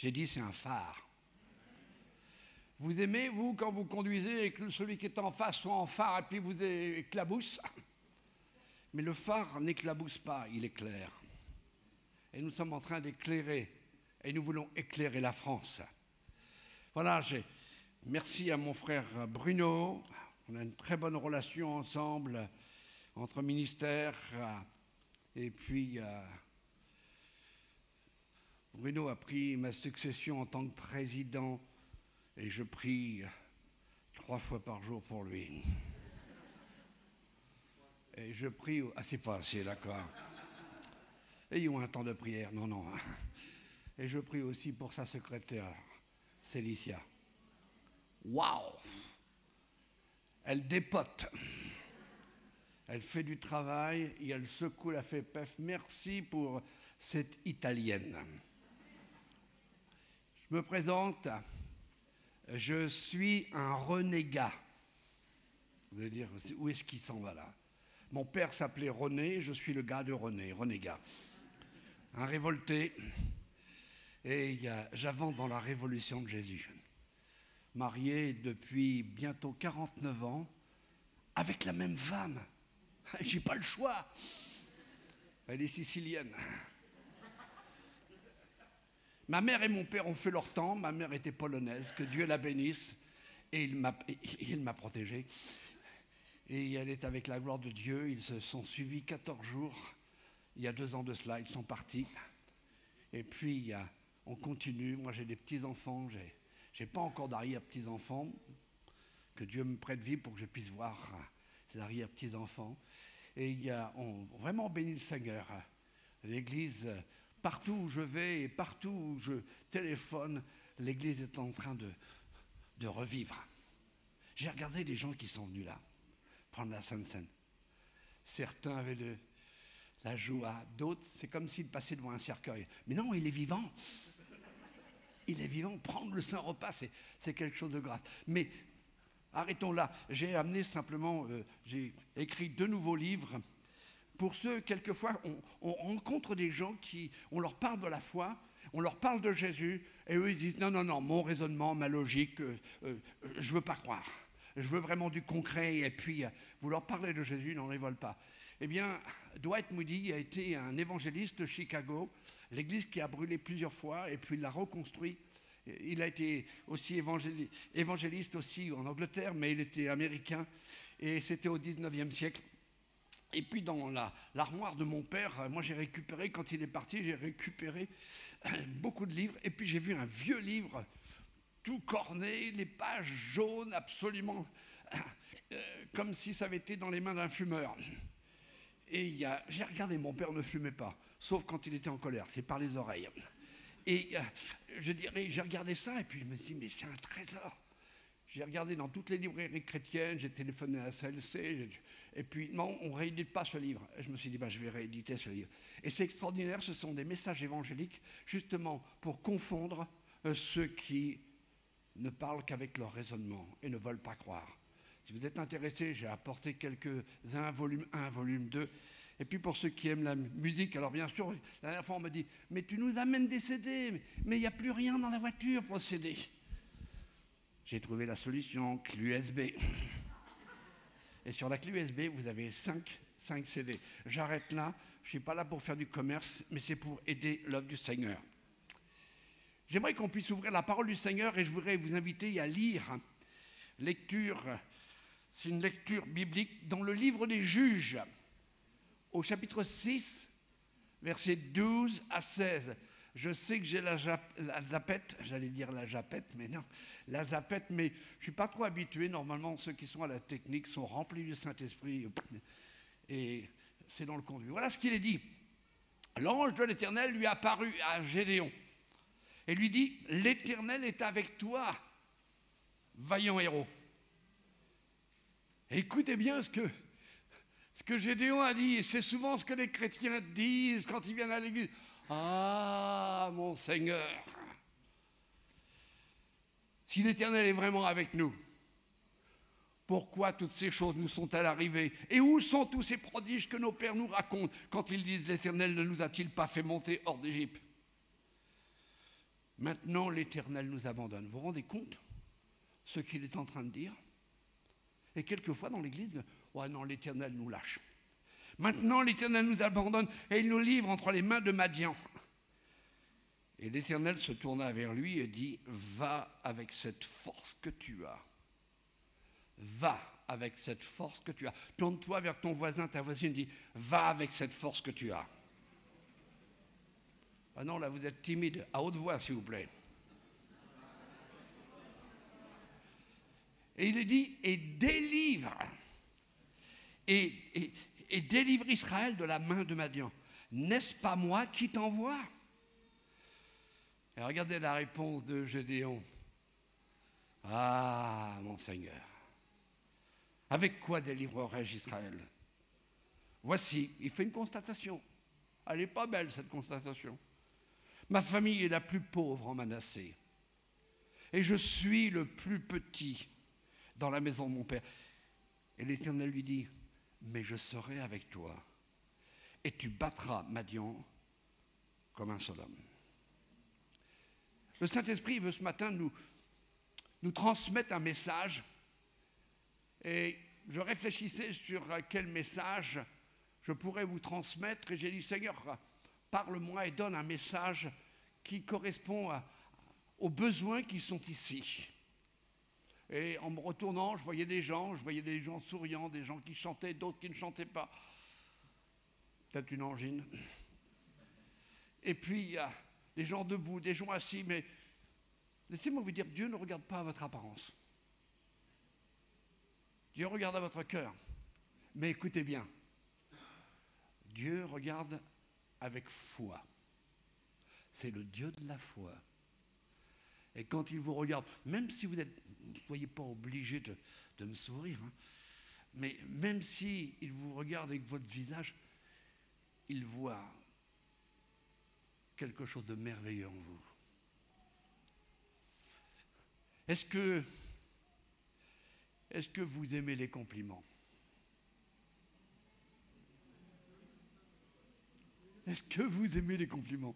J'ai dit, c'est un phare. Vous aimez, vous, quand vous conduisez et que celui qui est en face soit en phare et puis vous éclabousse? Mais le phare n'éclabousse pas, il éclaire. Et nous sommes en train d'éclairer, et nous voulons éclairer la France. Voilà, merci à mon frère Bruno. On a une très bonne relation ensemble, entre ministères. Et puis, Bruno a pris ma succession en tant que président. Et je prie 3 fois par jour pour lui. Et je prie... Ah, c'est pas assez, d'accord. Ayons un temps de prière. Non, non. Et je prie aussi pour sa secrétaire, Célicia. Waouh! Elle dépote. Elle fait du travail et elle secoue la FEPEF. Merci pour cette Italienne. Je me présente... Je suis un renégat. Vous allez dire, où est-ce qu'il s'en va là? Mon père s'appelait René, je suis le gars de René, renégat. Un révolté. Et j'avance dans la révolution de Jésus. Marié depuis bientôt 49 ans, avec la même femme. J'ai pas le choix. Elle est sicilienne. Ma mère et mon père ont fait leur temps. Ma mère était polonaise, que Dieu la bénisse. Et il m'a protégé. Et elle est avec la gloire de Dieu. Ils se sont suivis 14 jours. Il y a 2 ans de cela, ils sont partis. Et puis, on continue. Moi, j'ai des petits-enfants. J'ai pas encore d'arrière-petits-enfants. Que Dieu me prête vie pour que je puisse voir ces arrière-petits-enfants. Et on vraiment bénit le Seigneur. L'Église... Partout où je vais et partout où je téléphone, l'Église est en train de revivre. J'ai regardé les gens qui sont venus là, prendre la Sainte Seine. Certains avaient la joie, d'autres, c'est comme s'ils passaient devant un cercueil. Mais non, il est vivant. Il est vivant. Prendre le Saint-Repas, c'est quelque chose de grave. Mais arrêtons là. J'ai amené simplement, j'ai écrit 2 nouveaux livres. Pour ceux, quelquefois, on rencontre des gens on leur parle de la foi, on leur parle de Jésus, et eux, ils disent, non, non, non, mon raisonnement, ma logique, je ne veux pas croire. Je veux vraiment du concret, et puis, vous leur parlez de Jésus, ils n'en les veulent pas. Eh bien, Dwight Moody a été un évangéliste de Chicago, l'église qui a brûlé plusieurs fois, et puis il l'a reconstruit. Il a été aussi évangéliste aussi en Angleterre, mais il était américain, et c'était au 19e siècle. Et puis dans l'armoire de mon père, moi j'ai récupéré, quand il est parti, j'ai récupéré beaucoup de livres. Et puis j'ai vu un vieux livre, tout corné, les pages jaunes, absolument, comme si ça avait été dans les mains d'un fumeur. Et j'ai regardé, mon père ne fumait pas, sauf quand il était en colère, c'est par les oreilles. Et j'ai regardé ça, et puis je me suis dit, mais c'est un trésor. J'ai regardé dans toutes les librairies chrétiennes, j'ai téléphoné à la CLC, et puis non, on ne réédite pas ce livre. Et je me suis dit, je vais rééditer ce livre. Et c'est extraordinaire, ce sont des messages évangéliques, justement pour confondre ceux qui ne parlent qu'avec leur raisonnement et ne veulent pas croire. Si vous êtes intéressés, j'ai apporté quelques-uns, volume 1, volume 2. Et puis pour ceux qui aiment la musique, alors bien sûr, la dernière fois on m'a dit, mais tu nous amènes des CD, mais il n'y a plus rien dans la voiture pour CD. J'ai trouvé la solution, clé USB. Et sur la clé USB, vous avez 5 CD. J'arrête là, je ne suis pas là pour faire du commerce, mais c'est pour aider l'œuvre du Seigneur. J'aimerais qu'on puisse ouvrir la parole du Seigneur et je voudrais vous inviter à lire c'est une lecture biblique dans le livre des Juges, au chapitre 6, versets 12 à 16. Je sais que j'ai la zapette, j'allais dire la japette, mais non, la zapette, mais je ne suis pas trop habitué. Normalement, ceux qui sont à la technique sont remplis du Saint-Esprit et c'est dans le conduit. Voilà ce qu'il est dit. L'ange de l'Éternel lui apparut à Gédéon et lui dit, « L'Éternel est avec toi, vaillant héros. » Écoutez bien ce que Gédéon a dit, et c'est souvent ce que les chrétiens disent quand ils viennent à l'église. Ah, mon Seigneur, si l'Éternel est vraiment avec nous, pourquoi toutes ces choses nous sont-elles arrivées? Et où sont tous ces prodiges que nos pères nous racontent quand ils disent « L'Éternel ne nous a-t-il pas fait monter hors d'Égypte » Maintenant, l'Éternel nous abandonne. Vous vous rendez compte ce qu'il est en train de dire? Et quelquefois dans l'Église, oh non, l'Éternel nous lâche. Maintenant, l'Éternel nous abandonne et il nous livre entre les mains de Madian. Et l'Éternel se tourna vers lui et dit, va avec cette force que tu as. Va avec cette force que tu as. Tourne-toi vers ton voisin, ta voisine, dit, va avec cette force que tu as. Ah non, là, vous êtes timide. À haute voix, s'il vous plaît. Et il est dit, et délivre. Et délivre Israël de la main de Madian. N'est-ce pas moi qui t'envoie? Et regardez la réponse de Gédéon. Ah, mon Seigneur, avec quoi délivrerai-je Israël? Voici, il fait une constatation. Elle n'est pas belle, cette constatation. Ma famille est la plus pauvre en Manassé. Et je suis le plus petit dans la maison de mon père. Et l'Éternel lui dit, mais je serai avec toi. Et tu battras Madian comme un seul homme. Le Saint-Esprit veut ce matin nous transmettre un message. Et je réfléchissais sur quel message je pourrais vous transmettre. Et j'ai dit, Seigneur, parle-moi et donne un message qui correspond aux besoins qui sont ici. Et en me retournant, je voyais des gens souriants, des gens qui chantaient, d'autres qui ne chantaient pas. Peut-être une angine. Et puis, il y a des gens debout, des gens assis, mais laissez-moi vous dire, Dieu ne regarde pas à votre apparence. Dieu regarde à votre cœur. Mais écoutez bien, Dieu regarde avec foi. C'est le Dieu de la foi. Et quand il vous regarde, même si vous ne soyez pas obligé de me sourire, hein, mais même si il vous regarde avec votre visage, il voit quelque chose de merveilleux en vous. Est-ce que vous aimez les compliments? Est-ce que vous aimez les compliments?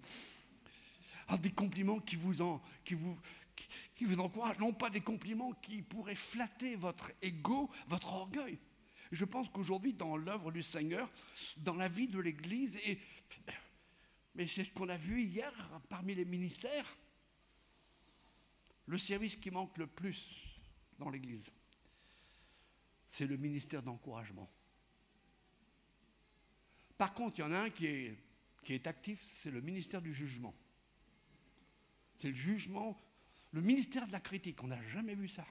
Alors des compliments qui vous encouragent, non pas des compliments qui pourraient flatter votre ego, votre orgueil. Je pense qu'aujourd'hui, dans l'œuvre du Seigneur, dans la vie de l'Église, mais c'est ce qu'on a vu hier parmi les ministères, le service qui manque le plus dans l'Église, c'est le ministère d'encouragement. Par contre, il y en a un qui est actif, c'est le ministère du jugement. C'est le jugement, le ministère de la critique. On n'a jamais vu ça.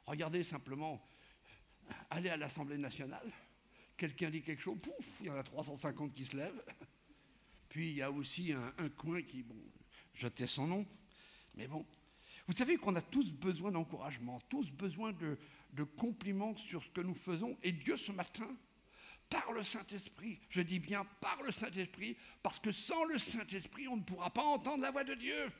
Regardez simplement, allez à l'Assemblée nationale, quelqu'un dit quelque chose, pouf, il y en a 350 qui se lèvent. Puis il y a aussi un coin qui, bon, je tais son nom, mais bon. Vous savez qu'on a tous besoin d'encouragement, tous besoin de compliments sur ce que nous faisons. Et Dieu, ce matin, par le Saint-Esprit, je dis bien par le Saint-Esprit, parce que sans le Saint-Esprit, on ne pourra pas entendre la voix de Dieu.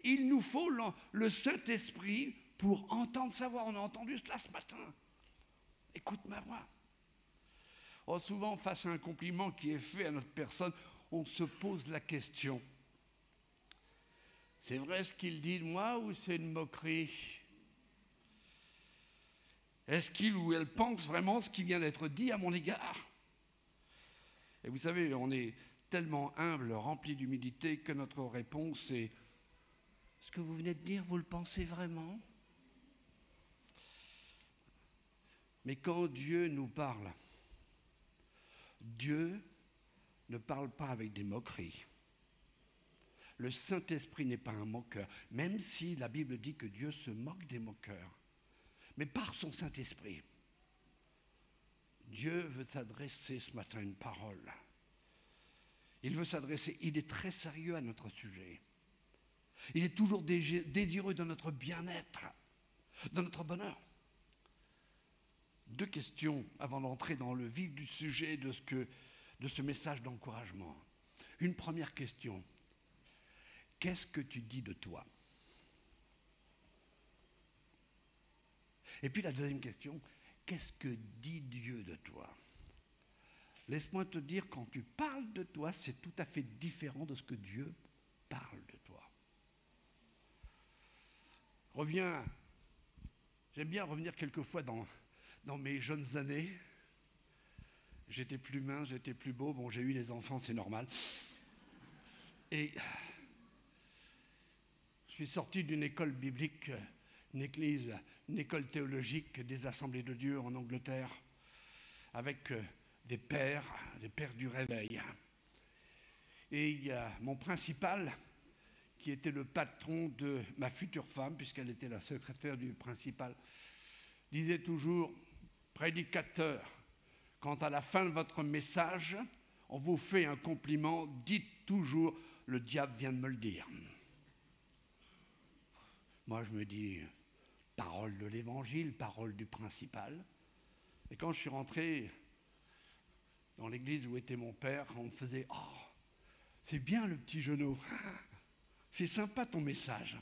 Il nous faut le Saint-Esprit pour entendre sa voix. On a entendu cela ce matin. Écoute ma voix. Oh, souvent, face à un compliment qui est fait à notre personne, on se pose la question. C'est vrai ce qu'il dit de moi ou c'est une moquerie? Est-ce qu'il ou elle pense vraiment ce qui vient d'être dit à mon égard? Et vous savez, on est tellement humble, rempli d'humilité, que notre réponse est « Ce que vous venez de dire, vous le pensez vraiment ?» Mais quand Dieu nous parle, Dieu ne parle pas avec des moqueries. Le Saint-Esprit n'est pas un moqueur, même si la Bible dit que Dieu se moque des moqueurs. Mais par son Saint-Esprit, Dieu veut s'adresser ce matin une parole. Il veut s'adresser, il est très sérieux à notre sujet. Il est toujours désireux de notre bien-être, de notre bonheur. 2 questions avant d'entrer dans le vif du sujet de ce message d'encouragement. Une première question. Qu'est-ce que tu dis de toi? Et puis la deuxième question, qu'est-ce que dit Dieu de toi? Laisse-moi te dire, quand tu parles de toi, c'est tout à fait différent de ce que Dieu parle de toi. J'aime bien revenir quelquefois dans mes jeunes années. J'étais plus mince, j'étais plus beau. Bon, j'ai eu les enfants, c'est normal. Et je suis sorti d'une école biblique, une école théologique des Assemblées de Dieu en Angleterre, avec des pères du réveil. Et il y a mon principal, qui était le patron de ma future femme, puisqu'elle était la secrétaire du principal, disait toujours: prédicateur, quand à la fin de votre message, on vous fait un compliment, dites toujours: le diable vient de me le dire. Moi, je me dis, parole de l'évangile, parole du principal. Et quand je suis rentré dans l'église où était mon père, on me faisait: oh, c'est bien le petit genou, c'est sympa ton message.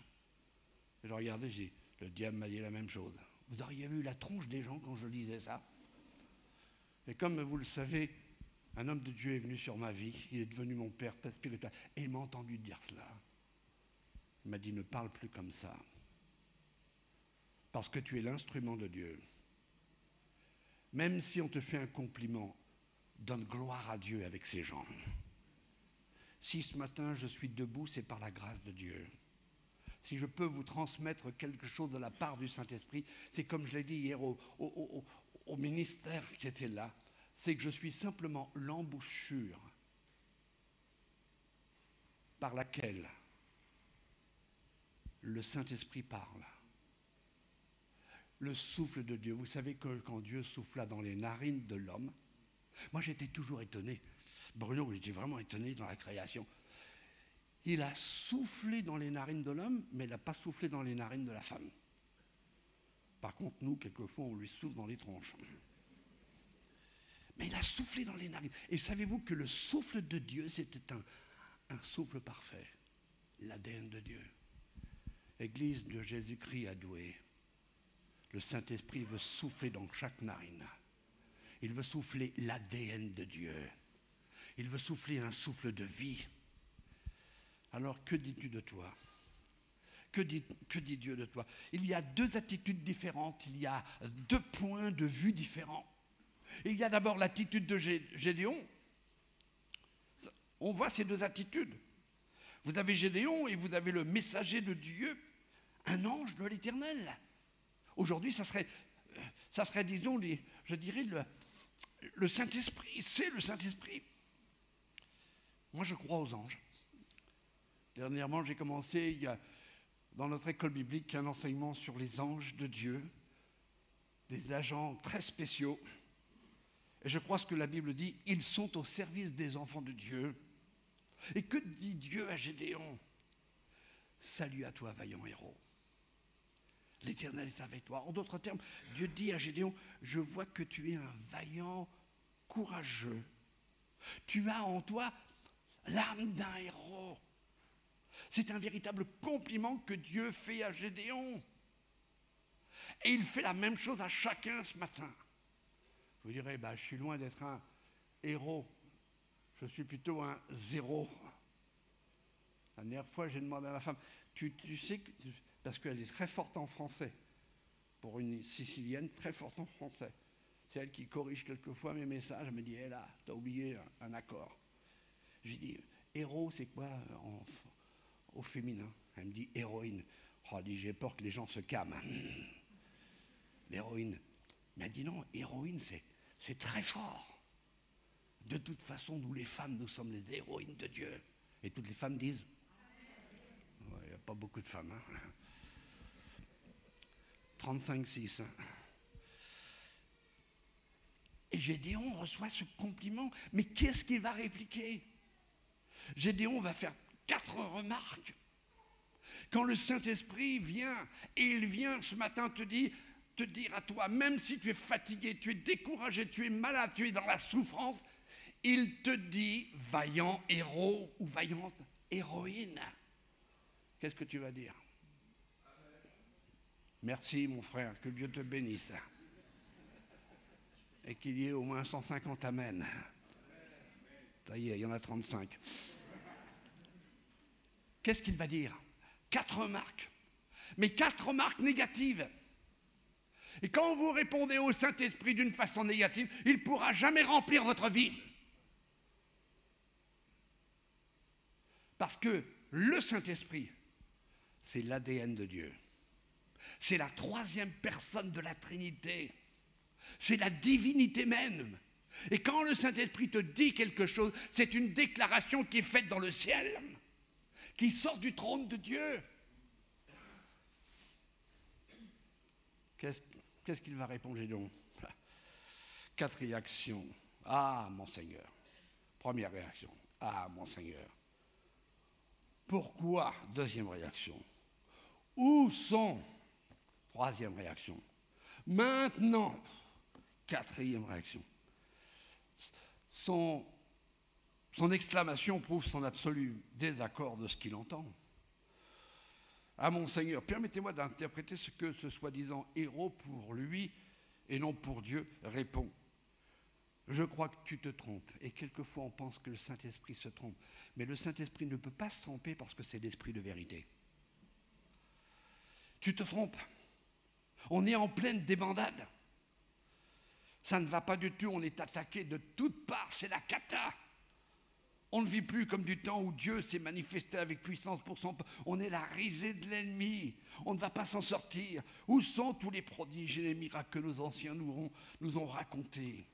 Et je regardais, je dis: le diable m'a dit la même chose. Vous auriez vu la tronche des gens quand je lisais ça. Et comme vous le savez, un homme de Dieu est venu sur ma vie, il est devenu mon père spirituel, et il m'a entendu dire cela. Il m'a dit: ne parle plus comme ça, parce que tu es l'instrument de Dieu. Même si on te fait un compliment, donne gloire à Dieu avec ces gens. Si ce matin je suis debout, c'est par la grâce de Dieu. Si je peux vous transmettre quelque chose de la part du Saint-Esprit, c'est comme je l'ai dit hier au ministère qui était là, c'est que je suis simplement l'embouchure par laquelle le Saint-Esprit parle. Le souffle de Dieu. Vous savez que quand Dieu souffla dans les narines de l'homme, moi j'étais toujours étonné. Bruno, j'étais vraiment étonné dans la création. Il a soufflé dans les narines de l'homme, mais il n'a pas soufflé dans les narines de la femme. Par contre, nous, quelquefois, on lui souffle dans les tronches. Mais il a soufflé dans les narines. Et savez-vous que le souffle de Dieu, c'était un souffle parfait, l'ADN de Dieu. Église de Jésus-Christ adouée, le Saint-Esprit veut souffler dans chaque narine. Il veut souffler l'ADN de Dieu. Il veut souffler un souffle de vie. Alors, que dis-tu de toi? Que dit Dieu de toi? Il y a deux attitudes différentes, il y a deux points de vue différents. Il y a d'abord l'attitude de Gédéon. On voit ces deux attitudes. Vous avez Gédéon et vous avez le messager de Dieu, un ange de l'Éternel. Aujourd'hui, ça serait, disons, je dirais, le Saint-Esprit. C'est le Saint-Esprit. Moi, je crois aux anges. Dernièrement, j'ai commencé, dans notre école biblique, un enseignement sur les anges de Dieu, des agents très spéciaux. Et je crois ce que la Bible dit, ils sont au service des enfants de Dieu. Et que dit Dieu à Gédéon? Salut à toi, vaillant héros. L'Éternel est avec toi. En d'autres termes, Dieu dit à Gédéon: je vois que tu es un vaillant, courageux. Tu as en toi l'âme d'un héros. C'est un véritable compliment que Dieu fait à Gédéon. Et il fait la même chose à chacun ce matin. Vous direz: je suis loin d'être un héros. Je suis plutôt un zéro. La dernière fois, j'ai demandé à ma femme: tu sais que... Parce qu'elle est très forte en français. Pour une Sicilienne, très forte en français. C'est elle qui corrige quelquefois mes messages. Elle me dit: là, t'as oublié un accord. Je lui dis: héros, c'est quoi au féminin? Elle me dit: héroïne. Oh, j'ai peur que les gens se calment. L'héroïne. Mais elle dit: non, héroïne, c'est très fort. De toute façon, nous les femmes, nous sommes les héroïnes de Dieu. Et toutes les femmes disent: il n'y a pas beaucoup de femmes. 35-6. Et Gédéon reçoit ce compliment. Mais qu'est-ce qu'il va répliquer? Gédéon va faire 4 remarques. Quand le Saint-Esprit vient, et il vient ce matin te dire à toi, même si tu es fatigué, tu es découragé, tu es malade, tu es dans la souffrance, il te dit: vaillant héros ou vaillante héroïne. Qu'est-ce que tu vas dire? Merci mon frère, que Dieu te bénisse. Et qu'il y ait au moins 150 amen. Ça y est, il y en a 35. Qu'est-ce qu'il va dire? 4 remarques. mais 4 remarques négatives. Et quand vous répondez au Saint-Esprit d'une façon négative, il ne pourra jamais remplir votre vie. Parce que le Saint-Esprit, c'est l'ADN de Dieu. C'est la 3e personne de la Trinité. C'est la divinité même. Et quand le Saint-Esprit te dit quelque chose, c'est une déclaration qui est faite dans le ciel, qui sort du trône de Dieu. Qu'est-ce qu'il va répondre, Gédéon? 4 réactions. Ah, mon Seigneur. Première réaction. Ah, mon Seigneur. Pourquoi? 2e réaction. Où sont? 3e réaction. Maintenant. 4e réaction. Son exclamation prouve son absolu désaccord de ce qu'il entend. Ah, mon Seigneur, permettez-moi d'interpréter ce que ce soi-disant héros pour lui et non pour Dieu répond. Je crois que tu te trompes. Et quelquefois on pense que le Saint-Esprit se trompe. Mais le Saint-Esprit ne peut pas se tromper parce que c'est l'Esprit de vérité. Tu te trompes. On est en pleine débandade. Ça ne va pas du tout, on est attaqué de toutes parts, c'est la cata. On ne vit plus comme du temps où Dieu s'est manifesté avec puissance pour son peuple. On est la risée de l'ennemi. On ne va pas s'en sortir. Où sont tous les prodiges et les miracles que nos anciens nous ont racontés?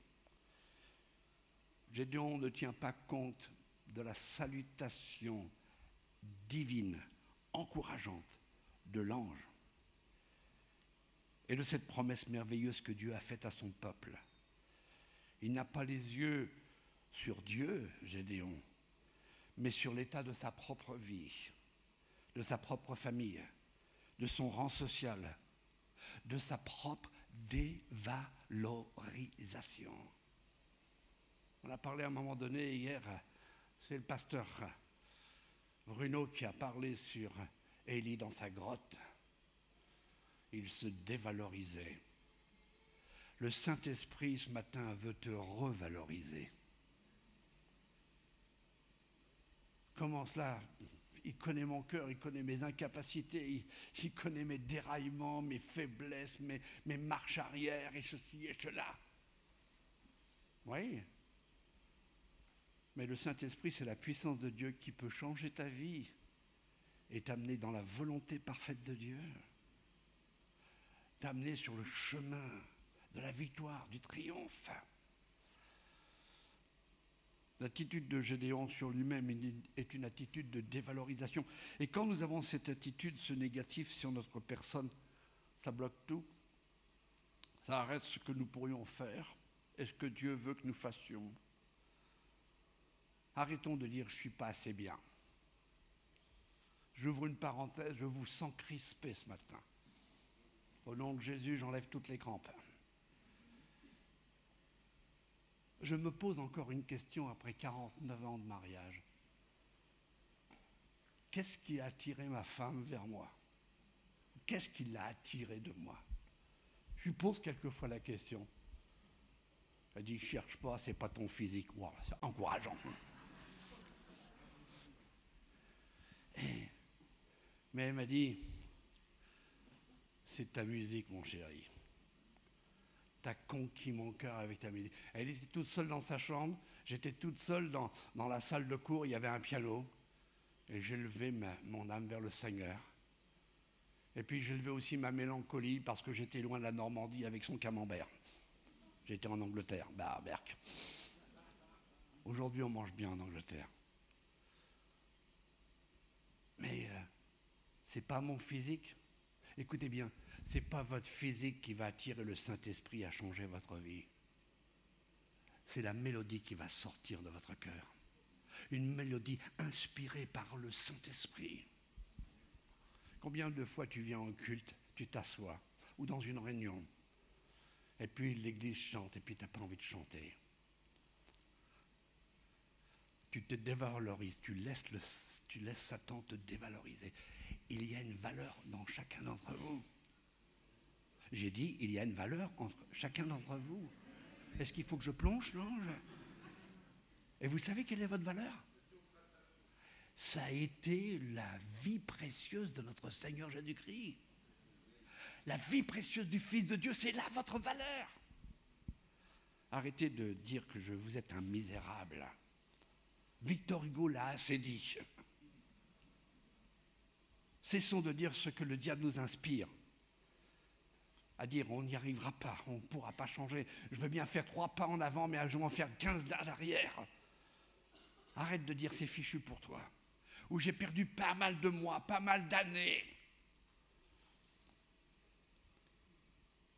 Gédéon ne tient pas compte de la salutation divine, encourageante de l'ange et de cette promesse merveilleuse que Dieu a faite à son peuple. Il n'a pas les yeux sur Dieu, Gédéon, mais sur l'état de sa propre vie, de sa propre famille, de son rang social, de sa propre dévalorisation. On a parlé à un moment donné hier, c'est le pasteur Bruno qui a parlé sur Élie dans sa grotte. Il se dévalorisait. Le Saint-Esprit ce matin veut te revaloriser. Comment cela? Il connaît mon cœur, il connaît mes incapacités, il connaît mes déraillements, mes faiblesses, mes marches arrière et ceci et cela. Oui. Mais le Saint-Esprit, c'est la puissance de Dieu qui peut changer ta vie et t'amener dans la volonté parfaite de Dieu. T'amener sur le chemin de la victoire, du triomphe. L'attitude de Gédéon sur lui-même est une attitude de dévalorisation. Et quand nous avons cette attitude, ce négatif sur notre personne, ça bloque tout. Ça arrête ce que nous pourrions faire et ce que Dieu veut que nous fassions. Arrêtons de dire « je ne suis pas assez bien ». J'ouvre une parenthèse, je vous sens crispé ce matin. Au nom de Jésus, j'enlève toutes les crampes. Je me pose encore une question après 49 ans de mariage. Qu'est-ce qui a attiré ma femme vers moi? Qu'est-ce qui l'a attiré de moi? Je lui pose quelquefois la question. Elle dit, cherche pas, c'est pas ton physique. Wow, c'est encourageant. Mais elle m'a dit, c'est ta musique, mon chéri. T'as conquis mon cœur avec ta musique. Elle était toute seule dans sa chambre, j'étais toute seule dans la salle de cours, il y avait un piano, et j'ai levé mon âme vers le Seigneur. Et puis j'ai levé aussi ma mélancolie parce que j'étais loin de la Normandie avec son camembert. J'étais en Angleterre, à Berck. Aujourd'hui, on mange bien en Angleterre. Mais c'est pas mon physique. Écoutez bien, c'est pas votre physique qui va attirer le Saint-Esprit à changer votre vie. C'est la mélodie qui va sortir de votre cœur. Une mélodie inspirée par le Saint-Esprit. Combien de fois tu viens en culte, tu t'assois, ou dans une réunion, et puis l'église chante, et puis tu n'as pas envie de chanter. Tu te dévalorises, tu laisses Satan te dévaloriser. Il y a une valeur dans chacun d'entre vous. J'ai dit, il y a une valeur entre chacun d'entre vous. Est-ce qu'il faut que je plonge? Non. Et vous savez quelle est votre valeur? ça a été la vie précieuse de notre Seigneur Jésus-Christ. La vie précieuse du Fils de Dieu, c'est là votre valeur. Arrêtez de dire que vous êtes un misérable. Victor Hugo l'a assez dit. Cessons de dire ce que le diable nous inspire. À dire on n'y arrivera pas, on ne pourra pas changer. Je veux bien faire 3 pas en avant, mais je vais en faire 15 à l'arrière. Arrête de dire c'est fichu pour toi. Ou j'ai perdu pas mal de mois, pas mal d'années.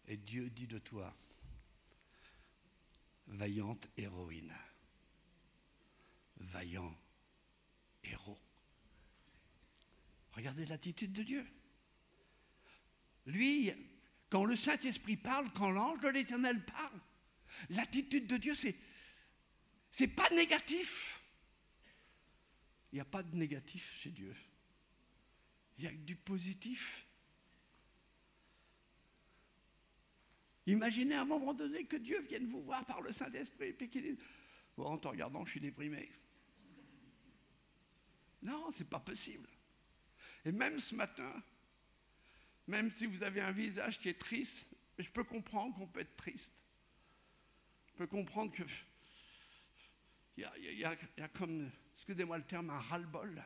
Et Dieu dit de toi, vaillante héroïne, vaillant héros. Regardez l'attitude de Dieu. Lui, quand le Saint-Esprit parle, quand l'ange de l'Éternel parle, l'attitude de Dieu, c'est pas négatif. Il n'y a pas de négatif chez Dieu. Il y a que du positif. Imaginez à un moment donné que Dieu vienne vous voir par le Saint-Esprit et qu'il dise « Bon, en te regardant, je suis déprimé. » Non, c'est pas possible. Et même ce matin, même si vous avez un visage qui est triste, je peux comprendre qu'on peut être triste. Je peux comprendre que il y a comme, excusez-moi le terme, un ras-le-bol.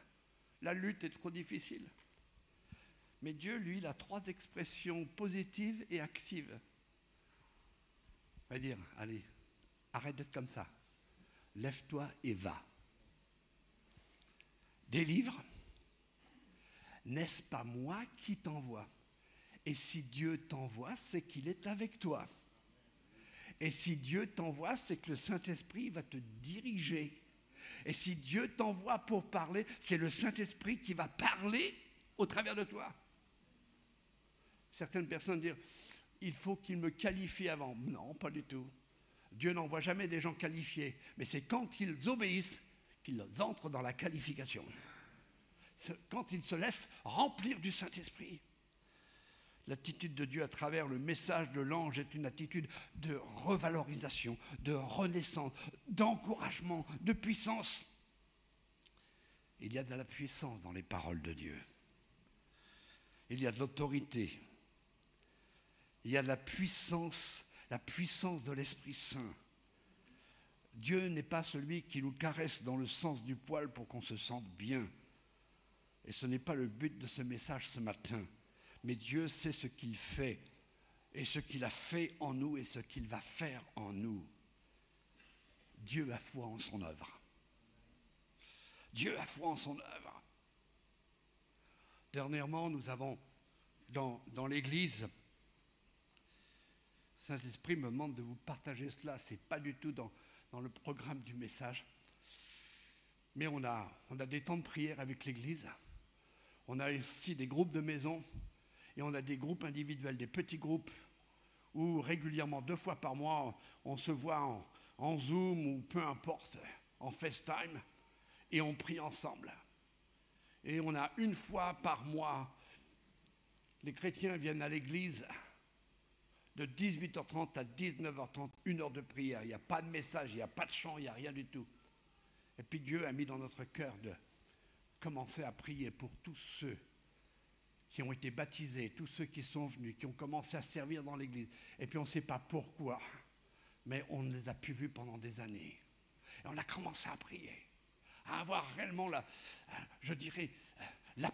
La lutte est trop difficile. Mais Dieu, lui, il a 3 expressions positives et actives. Il va dire, allez, arrête d'être comme ça. Lève-toi et va. Délivre. N'est-ce pas moi qui t'envoie? Et si Dieu t'envoie, c'est qu'il est avec toi. Et si Dieu t'envoie, c'est que le Saint-Esprit va te diriger. Et si Dieu t'envoie pour parler, c'est le Saint-Esprit qui va parler au travers de toi. Certaines personnes disent, il faut qu'il me qualifie avant. Non, pas du tout. Dieu n'envoie jamais des gens qualifiés. Mais c'est quand ils obéissent qu'ils entrent dans la qualification. C'est quand ils se laissent remplir du Saint-Esprit. L'attitude de Dieu à travers le message de l'ange est une attitude de revalorisation, de renaissance, d'encouragement, de puissance. Il y a de la puissance dans les paroles de Dieu. Il y a de l'autorité. Il y a de la puissance de l'Esprit Saint. Dieu n'est pas celui qui nous caresse dans le sens du poil pour qu'on se sente bien. Et ce n'est pas le but de ce message ce matin. Mais Dieu sait ce qu'il fait, et ce qu'il a fait en nous, et ce qu'il va faire en nous. Dieu a foi en son œuvre. Dieu a foi en son œuvre. Dernièrement, nous avons, dans l'Église, Saint-Esprit me demande de vous partager cela. Ce n'est pas du tout dans le programme du message. Mais on a des temps de prière avec l'Église. On a aussi des groupes de maison. Et on a des groupes individuels, des petits groupes, où régulièrement, 2 fois par mois, on se voit en Zoom ou peu importe, en FaceTime, et on prie ensemble. Et on a 1 fois par mois, les chrétiens viennent à l'église de 18h30 à 19h30, 1 heure de prière. Il n'y a pas de message, il n'y a pas de chant, il n'y a rien du tout. Et puis Dieu a mis dans notre cœur de commencer à prier pour tous ceux qui ont été baptisés, tous ceux qui sont venus, qui ont commencé à servir dans l'église. Et puis on ne sait pas pourquoi, mais on les a plus vus pendant des années. Et on a commencé à prier, à avoir réellement la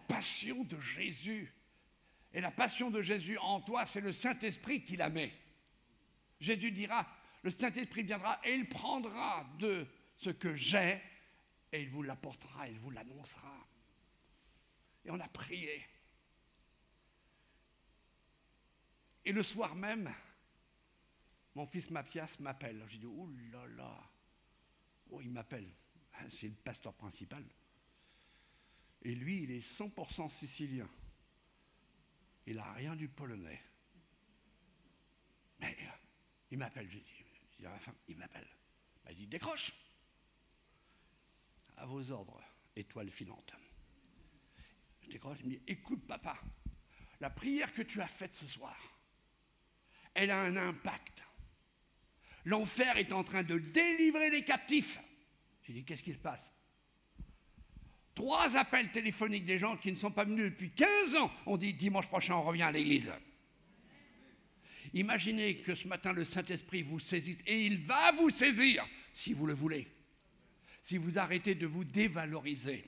passion de Jésus. Et la passion de Jésus en toi, c'est le Saint-Esprit qui la met. Jésus dira, le Saint-Esprit viendra et il prendra de ce que j'ai et il vous l'apportera, il vous l'annoncera. Et on a prié. Et le soir même, mon fils Mathias m'appelle. J'ai dit, oh là là. Oh, il m'appelle. C'est le pasteur principal. Et lui, il est 100% sicilien. Il n'a rien du polonais. Mais il m'appelle. Je dis à la fin, il m'appelle. Il dit, décroche. À vos ordres, étoile filante. Je décroche, il me dit, écoute papa, la prière que tu as faite ce soir, elle a un impact. L'enfer est en train de délivrer les captifs. J'ai dit, qu'est-ce qui se passe? 3 appels téléphoniques des gens qui ne sont pas venus depuis 15 ans. On dit dimanche prochain, on revient à l'église. Imaginez que ce matin, le Saint-Esprit vous saisisse, et il va vous saisir, si vous le voulez. Si vous arrêtez de vous dévaloriser,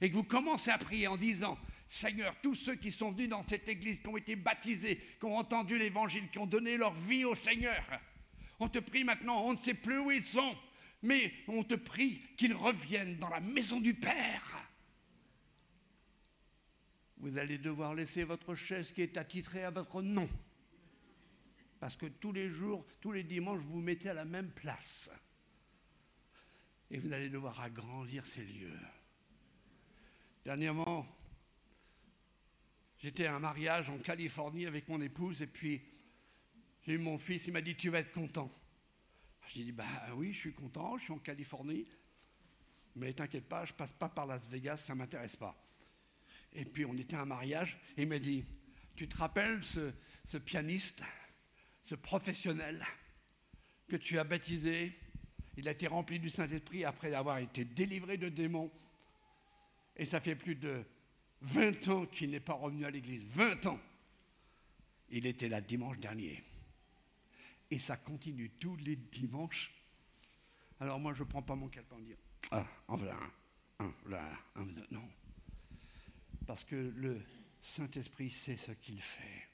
et que vous commencez à prier en disant, Seigneur, tous ceux qui sont venus dans cette église, qui ont été baptisés, qui ont entendu l'évangile, qui ont donné leur vie au Seigneur, on te prie maintenant, on ne sait plus où ils sont, mais on te prie qu'ils reviennent dans la maison du Père. Vous allez devoir laisser votre chaise qui est attitrée à votre nom. Parce que tous les jours, tous les dimanches, vous vous mettez à la même place. Et vous allez devoir agrandir ces lieux. Dernièrement, j'étais à un mariage en Californie avec mon épouse et puis j'ai eu mon fils, il m'a dit « Tu vas être content ». J'ai dit « Bah oui, je suis content, je suis en Californie, mais t'inquiète pas, je passe pas par Las Vegas, ça ne m'intéresse pas ». Et puis on était à un mariage et il m'a dit « Tu te rappelles ce pianiste, ce professionnel que tu as baptisé, il a été rempli du Saint-Esprit après avoir été délivré de démons. Et ça fait plus de 20 ans qu'il n'est pas revenu à l'église. 20 ans. Il était là dimanche dernier. Et ça continue tous les dimanches. Alors moi, je ne prends pas mon calepin et dire « Ah, en voilà un, voilà un, non. » Parce que le Saint-Esprit sait ce qu'il fait.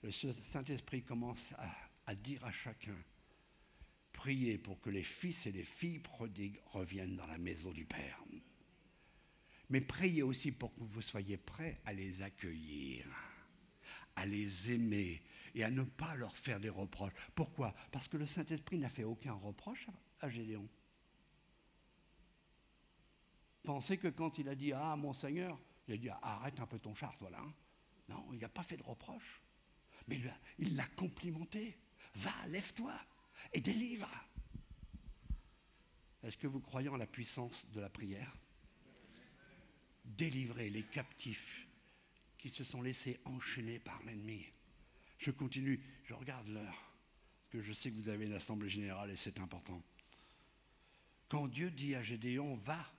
Le Saint-Esprit commence à dire à chacun, priez pour que les fils et les filles prodigues reviennent dans la maison du Père. Mais priez aussi pour que vous soyez prêts à les accueillir, à les aimer et à ne pas leur faire des reproches. Pourquoi? Parce que le Saint-Esprit n'a fait aucun reproche à Gédéon. Pensez que quand il a dit « Ah, mon Seigneur », il a dit « Arrête un peu ton char, toi là. » Non, il n'a pas fait de reproche. Mais il l'a complimenté. Va, lève-toi et délivre. Est-ce que vous croyez en la puissance de la prière? Délivrer les captifs qui se sont laissés enchaîner par l'ennemi. Je continue, je regarde l'heure, parce que je sais que vous avez une assemblée générale et c'est important. Quand Dieu dit à Gédéon, va,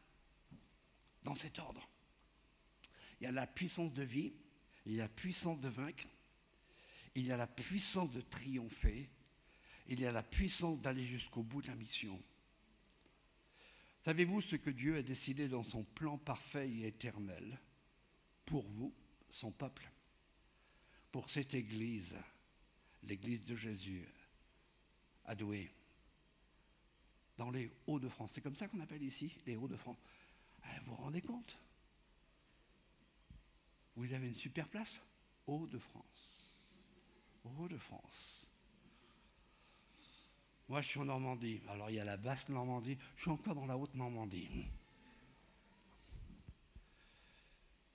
dans cet ordre, il y a la puissance de vie, il y a la puissance de vaincre, il y a la puissance de triompher, il y a la puissance d'aller jusqu'au bout de la mission. Savez-vous ce que Dieu a décidé dans son plan parfait et éternel pour vous, son peuple, pour cette église, l'église de Jésus, à Douai, dans les Hauts-de-France. C'est comme ça qu'on appelle ici, les Hauts-de-France. Vous vous rendez compte? Vous avez une super place? Hauts-de-France. Hauts-de-France. Moi, je suis en Normandie. Alors, il y a la basse Normandie. Je suis encore dans la haute Normandie.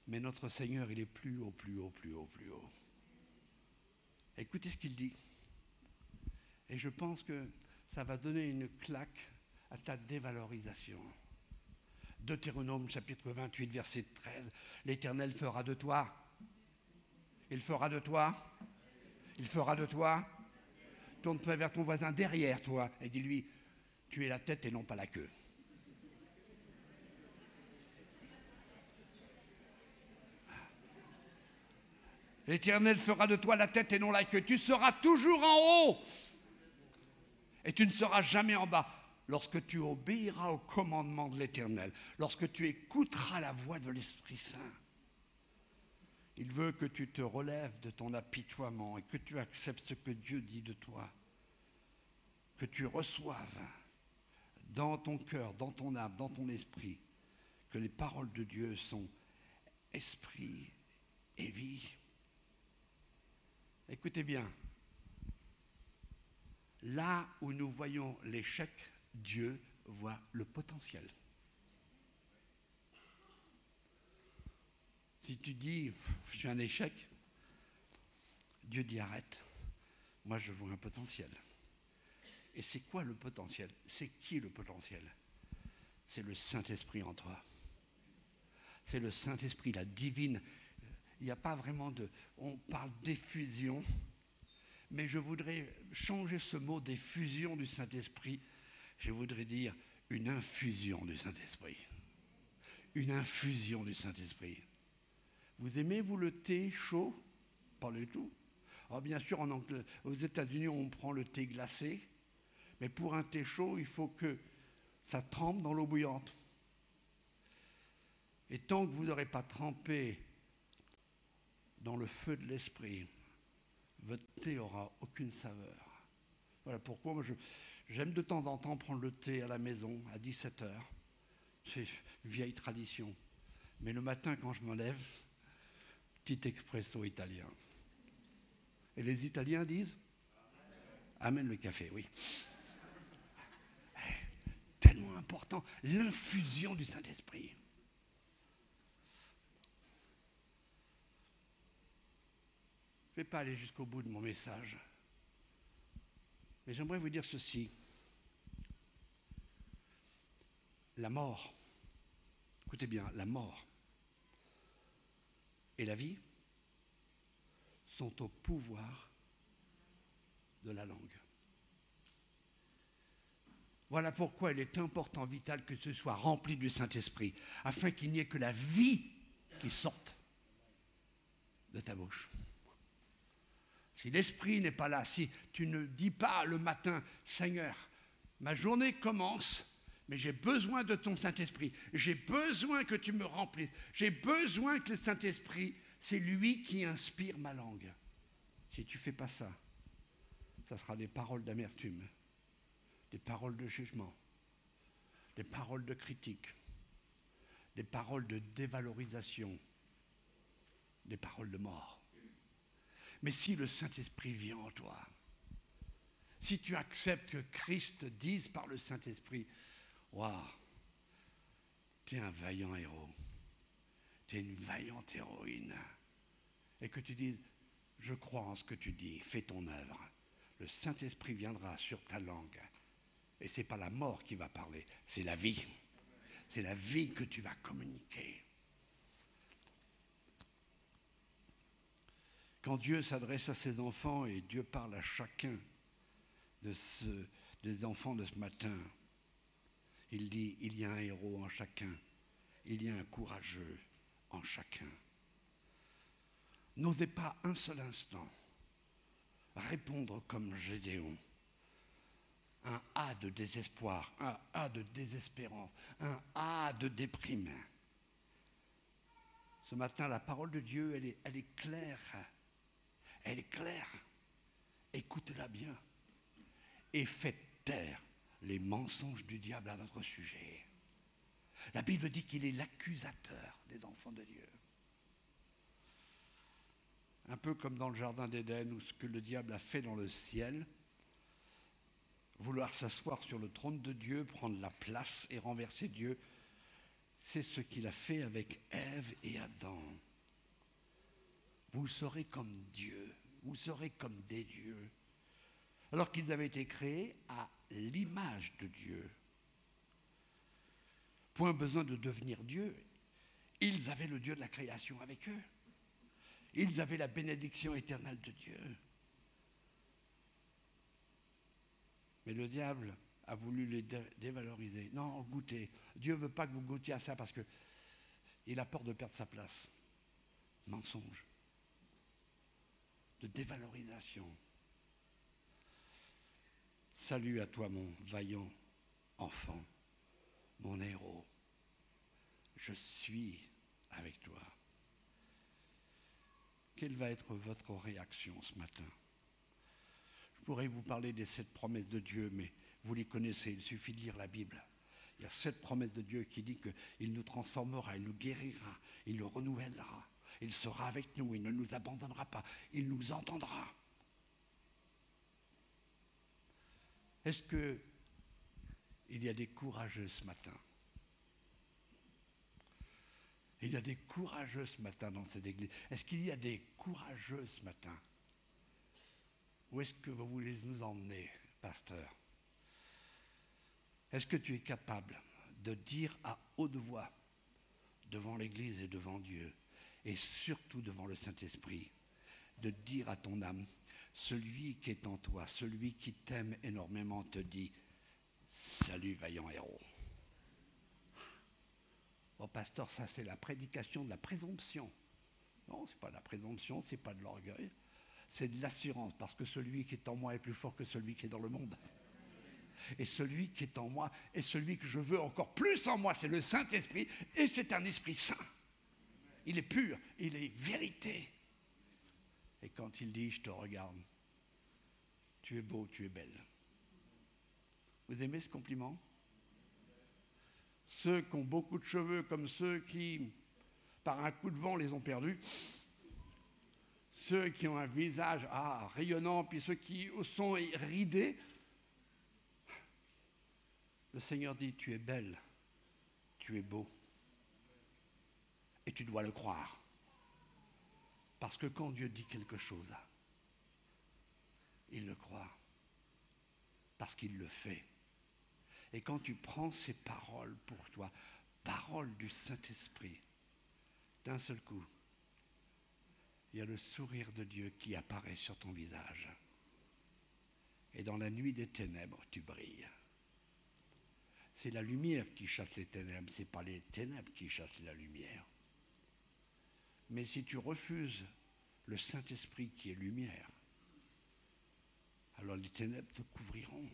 Mais notre Seigneur, il est plus haut, plus haut, plus haut, plus haut. Écoutez ce qu'il dit. Et je pense que ça va donner une claque à ta dévalorisation. Deutéronome, chapitre 28, verset 13. L'Éternel fera de toi. Il fera de toi. Il fera de toi. Tourne-toi vers ton voisin derrière toi et dis-lui, tu es la tête et non pas la queue. L'Éternel fera de toi la tête et non la queue. Tu seras toujours en haut et tu ne seras jamais en bas. Lorsque tu obéiras au commandement de l'Éternel, lorsque tu écouteras la voix de l'Esprit Saint, il veut que tu te relèves de ton apitoiement et que tu acceptes ce que Dieu dit de toi, que tu reçoives dans ton cœur, dans ton âme, dans ton esprit, que les paroles de Dieu sont esprit et vie. Écoutez bien, là où nous voyons l'échec, Dieu voit le potentiel. Si tu dis, je suis un échec, Dieu dit arrête, moi je vois un potentiel. Et c'est quoi le potentiel? C'est qui le potentiel? C'est le Saint-Esprit en toi. C'est le Saint-Esprit, la divine. Il n'y a pas vraiment de... On parle d'effusion, mais je voudrais changer ce mot d'effusion du Saint-Esprit. Je voudrais dire une infusion du Saint-Esprit. une infusion du Saint-Esprit. Vous aimez, vous, le thé chaud? Pas du tout. Alors bien sûr, aux États-Unis, on prend le thé glacé, mais pour un thé chaud, il faut que ça trempe dans l'eau bouillante. Et tant que vous n'aurez pas trempé dans le feu de l'esprit, votre thé n'aura aucune saveur. Voilà pourquoi moi j'aime de temps en temps prendre le thé à la maison à 17h. C'est une vieille tradition. Mais le matin, quand je me lève, petit expresso italien. Et les Italiens disent Amen le café, oui. Tellement important, l'infusion du Saint-Esprit. Je ne vais pas aller jusqu'au bout de mon message, mais j'aimerais vous dire ceci. La mort, écoutez bien, la mort et la vie sont au pouvoir de la langue. Voilà pourquoi il est important, vital, que ce soit rempli du Saint-Esprit, afin qu'il n'y ait que la vie qui sorte de ta bouche. Si l'Esprit n'est pas là, si tu ne dis pas le matin, Seigneur, ma journée commence, mais j'ai besoin de ton Saint-Esprit, j'ai besoin que tu me remplisses, j'ai besoin que le Saint-Esprit, c'est lui qui inspire ma langue. Si tu ne fais pas ça, ça sera des paroles d'amertume, des paroles de jugement, des paroles de critique, des paroles de dévalorisation, des paroles de mort. Mais si le Saint-Esprit vient en toi, si tu acceptes que Christ dise par le Saint-Esprit, waouh, tu es un vaillant héros, tu es une vaillante héroïne, et que tu dises, je crois en ce que tu dis, fais ton œuvre, le Saint-Esprit viendra sur ta langue, et ce n'est pas la mort qui va parler, c'est la vie. C'est la vie que tu vas communiquer. Quand Dieu s'adresse à ses enfants et Dieu parle à chacun des enfants de ce matin, il dit, il y a un héros en chacun, il y a un courageux en chacun. N'osez pas un seul instant répondre comme Gédéon. Un A de désespoir, un A de désespérance, un A de déprime. Ce matin, la parole de Dieu, elle est claire. Elle est claire. Écoutez-la bien. Et faites taire les mensonges du diable à votre sujet. La Bible dit qu'il est l'accusateur des enfants de Dieu. Un peu comme dans le jardin d'Éden, où ce que le diable a fait dans le ciel, vouloir s'asseoir sur le trône de Dieu, prendre la place et renverser Dieu, c'est ce qu'il a fait avec Ève et Adam. Vous serez comme Dieu, vous serez comme des dieux, alors qu'ils avaient été créés à l'image de Dieu. Point besoin de devenir Dieu, ils avaient le Dieu de la création avec eux. Ils avaient la bénédiction éternelle de Dieu. Mais le diable a voulu les dévaloriser. Non, goûtez. Dieu ne veut pas que vous goûtiez à ça parce qu'il a peur de perdre sa place. Mensonge. De dévalorisation. Salut à toi, mon vaillant enfant, mon héros. Je suis avec toi. Quelle va être votre réaction ce matin ? Je pourrais vous parler des 7 promesses de Dieu, mais vous les connaissez, il suffit de lire la Bible. Il y a 7 promesses de Dieu qui dit qu'il nous transformera, il nous guérira, il nous renouvellera, il sera avec nous, il ne nous abandonnera pas, il nous entendra. Est-ce qu'il y a des courageux ce matin ? Il y a des courageux ce matin dans cette église. Est-ce qu'il y a des courageux ce matin ? Où est-ce que vous voulez nous emmener, pasteur ? Est-ce que tu es capable de dire à haute voix, devant l'Église et devant Dieu, et surtout devant le Saint-Esprit, de dire à ton âme, celui qui est en toi, celui qui t'aime énormément te dit, salut vaillant héros. Oh, pasteur, ça c'est la prédication de la présomption. Non, ce n'est pas de la présomption, ce n'est pas de l'orgueil. C'est de l'assurance, parce que celui qui est en moi est plus fort que celui qui est dans le monde. Et celui qui est en moi est celui que je veux encore plus en moi, c'est le Saint-Esprit, et c'est un esprit saint. Il est pur, il est vérité. Et quand il dit, je te regarde, tu es beau, tu es belle. Vous aimez ce compliment? Ceux qui ont beaucoup de cheveux, comme ceux qui, par un coup de vent, les ont perdus. Ceux qui ont un visage rayonnant, puis ceux qui sont ridés. Le Seigneur dit, tu es belle, tu es beau. Et tu dois le croire. Parce que quand Dieu dit quelque chose, il le croit. Parce qu'il le fait. Et quand tu prends ces paroles pour toi, paroles du Saint-Esprit, d'un seul coup, il y a le sourire de Dieu qui apparaît sur ton visage. Et dans la nuit des ténèbres, tu brilles. C'est la lumière qui chasse les ténèbres, ce n'est pas les ténèbres qui chassent la lumière. Mais si tu refuses le Saint-Esprit qui est lumière, alors les ténèbres te couvriront.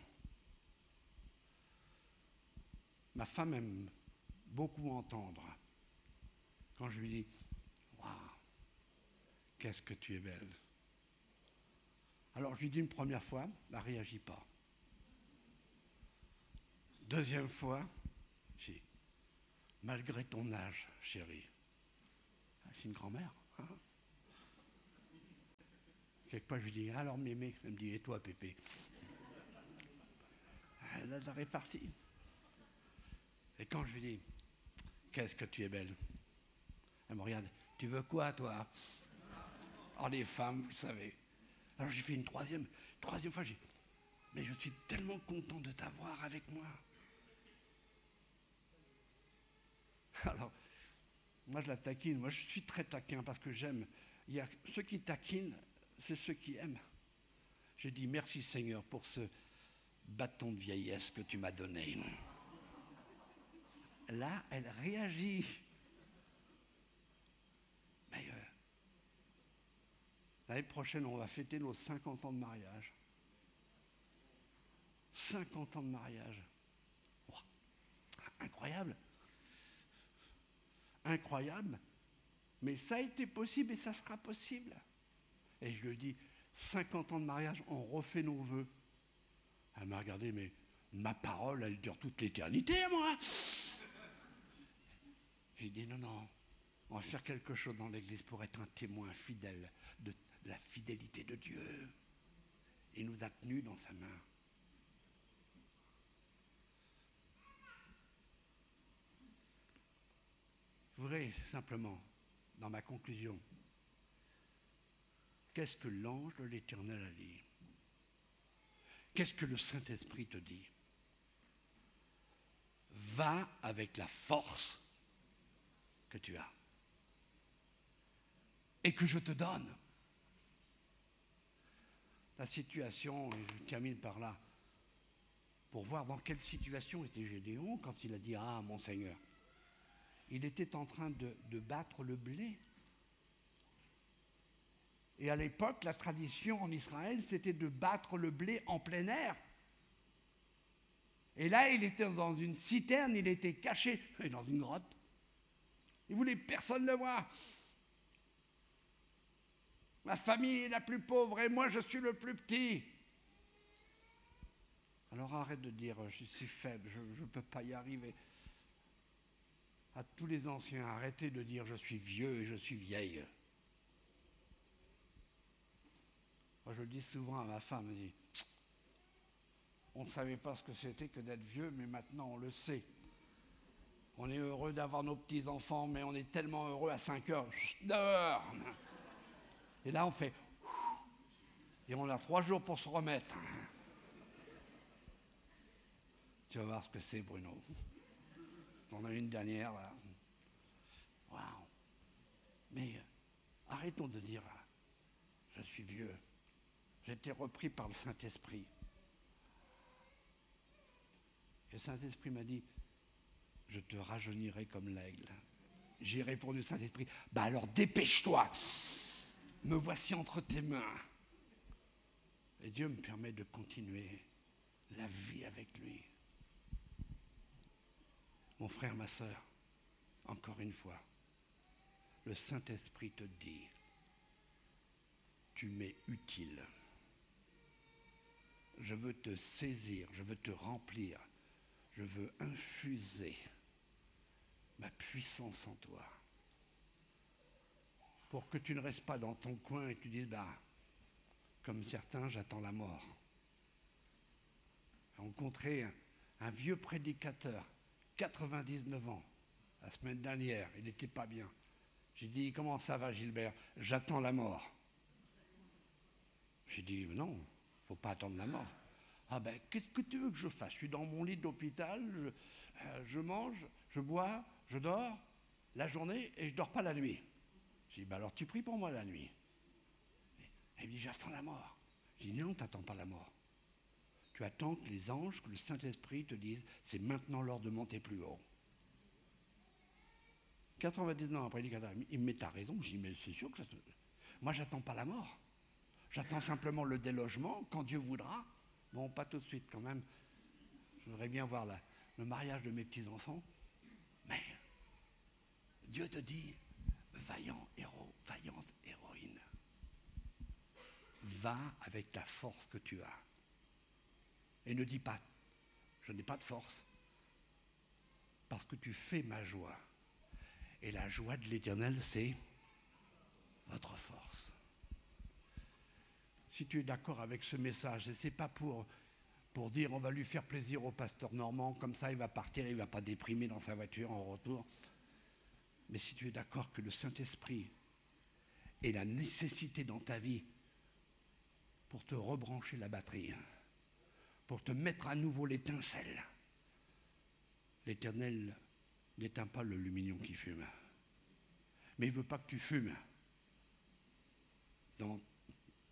Ma femme aime beaucoup entendre quand je lui dis « Waouh, qu'est-ce que tu es belle !» Alors je lui dis une première fois, elle ne réagit pas. Deuxième fois, j'ai dit « Malgré ton âge, chérie, c'est une grand-mère. Hein » Quelquefois je lui dis « Alors mémé ?» Elle me dit « Et toi, Pépé ?» Elle a de la répartie. Et quand je lui dis « Qu'est-ce que tu es belle ?» Elle me regarde « Tu veux quoi, toi ?» Oh, les femmes, vous savez. Alors j'ai fait une troisième fois, j'ai dit « Mais je suis tellement content de t'avoir avec moi. » Alors, moi je la taquine, moi je suis très taquin parce que j'aime. Il y a ceux qui taquinent, c'est ceux qui aiment. Je dis merci Seigneur pour ce bâton de vieillesse que tu m'as donné. Là, elle réagit. Mais l'année prochaine, on va fêter nos 50 ans de mariage. 50 ans de mariage. Wow. Incroyable. Incroyable. Mais ça a été possible et ça sera possible. Et je lui dis, 50 ans de mariage, on refait nos vœux. Elle m'a regardé, mais ma parole, elle dure toute l'éternité, moi. J'ai dit, non, on va faire quelque chose dans l'église pour être un témoin fidèle de la fidélité de Dieu. Il nous a tenus dans sa main. Je voudrais simplement, dans ma conclusion, qu'est-ce que l'ange de l'Éternel a dit? Qu'est-ce que le Saint-Esprit te dit? Va avec la force que tu as et que je te donne. La situation, et je termine par là, pour voir dans quelle situation était Gédéon quand il a dit « Ah, mon Seigneur ». Il était en train de battre le blé. Et à l'époque, la tradition en Israël, c'était de battre le blé en plein air. Et là, il était dans une citerne, il était caché dans une grotte. Il voulait personne le voir. Ma famille est la plus pauvre et moi, je suis le plus petit. Alors arrête de dire, je suis faible, je ne peux pas y arriver. À tous les anciens, arrêtez de dire, je suis vieux et je suis vieille. Moi, je le dis souvent à ma femme, elle dit, on ne savait pas ce que c'était que d'être vieux, mais maintenant on le sait. On est heureux d'avoir nos petits-enfants, mais on est tellement heureux à 5 heures, dehors. Et là, on fait, et on a 3 jours pour se remettre. Tu vas voir ce que c'est, Bruno. On a une dernière, là. Waouh. Mais arrêtons de dire, je suis vieux. J'ai été repris par le Saint-Esprit. Et le Saint-Esprit m'a dit, je te rajeunirai comme l'aigle. J'ai répondu, Saint-Esprit, bah alors dépêche-toi, me voici entre tes mains. Et Dieu me permet de continuer la vie avec lui. Mon frère, ma sœur, encore une fois, le Saint-Esprit te dit, tu m'es utile. Je veux te saisir, je veux te remplir, je veux infuser ma puissance en toi. Pour que tu ne restes pas dans ton coin et que tu dises, comme certains, j'attends la mort. J'ai rencontré un vieux prédicateur, 99 ans, la semaine dernière, il n'était pas bien. J'ai dit, comment ça va Gilbert? J'attends la mort. J'ai dit, non, il ne faut pas attendre la mort. Ah ben, qu'est-ce que tu veux que je fasse? Je suis dans mon lit d'hôpital, je mange, je bois, je dors la journée et je ne dors pas la nuit. J'ai dit, alors tu pries pour moi la nuit. Et il me dit, j'attends la mort. J'ai dit, non, tu n'attends pas la mort. Tu attends que les anges, que le Saint-Esprit te disent, c'est maintenant l'heure de monter plus haut. 90 ans après, il me met ta raison. Je dis, mais c'est sûr que moi, j'attends pas la mort. J'attends simplement le délogement quand Dieu voudra. Bon, pas tout de suite quand même. J'aimerais bien voir le mariage de mes petits-enfants. Mais Dieu te dit, vaillant héros, vaillante héroïne, va avec la force que tu as. Et ne dis pas, je n'ai pas de force, parce que tu fais ma joie. Et la joie de l'Éternel, c'est votre force. Si tu es d'accord avec ce message, et ce n'est pas pour dire on va lui faire plaisir au pasteur Normand, comme ça il va partir, il ne va pas déprimer dans sa voiture en retour. Mais si tu es d'accord que le Saint-Esprit est la nécessité dans ta vie pour te rebrancher la batterie, pour te mettre à nouveau l'étincelle, l'Éternel n'éteint pas le lumignon qui fume. Mais il ne veut pas que tu fumes dans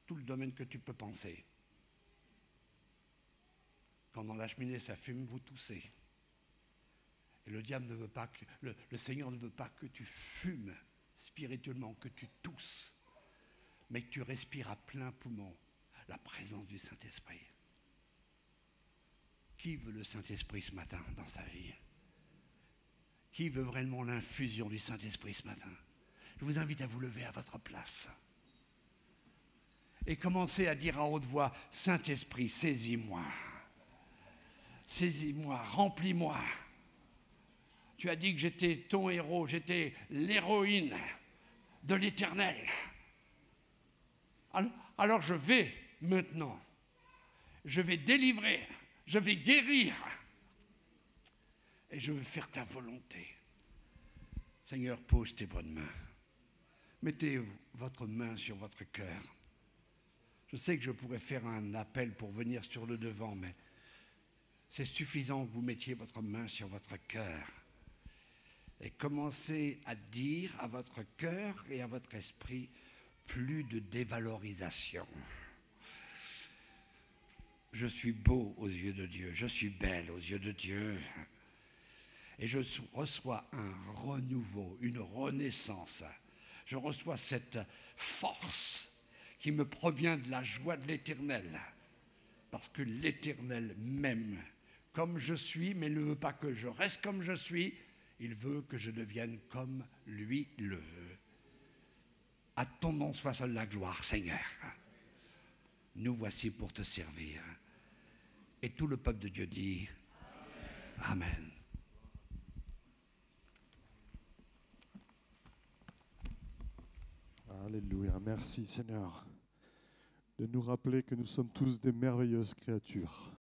tout le domaine que tu peux penser. Quand dans la cheminée ça fume, vous toussez. Et le diable ne veut pas que, le Seigneur ne veut pas que tu fumes spirituellement, que tu tousses, mais que tu respires à plein poumon la présence du Saint-Esprit. Qui veut le Saint-Esprit ce matin dans sa vie? Qui veut vraiment l'infusion du Saint-Esprit ce matin? Je vous invite à vous lever à votre place et commencez à dire à haute voix, Saint-Esprit, saisis-moi. Saisis-moi, remplis-moi. Tu as dit que j'étais ton héros, j'étais l'héroïne de l'Éternel. Alors je vais maintenant, je vais délivrer, je vais guérir et je veux faire ta volonté. Seigneur, pose tes bonnes mains. Mettez votre main sur votre cœur. Je sais que je pourrais faire un appel pour venir sur le devant, mais c'est suffisant que vous mettiez votre main sur votre cœur et commencez à dire à votre cœur et à votre esprit plus de dévalorisation. Je suis beau aux yeux de Dieu, je suis belle aux yeux de Dieu et je reçois un renouveau, une renaissance. Je reçois cette force qui me provient de la joie de l'Éternel. Parce que l'Éternel m'aime comme je suis, mais ne veut pas que je reste comme je suis. Il veut que je devienne comme lui le veut. À ton nom soit seule la gloire, Seigneur. Nous voici pour te servir. Et tout le peuple de Dieu dit Amen. Amen. Alléluia, merci Seigneur de nous rappeler que nous sommes tous des merveilleuses créatures.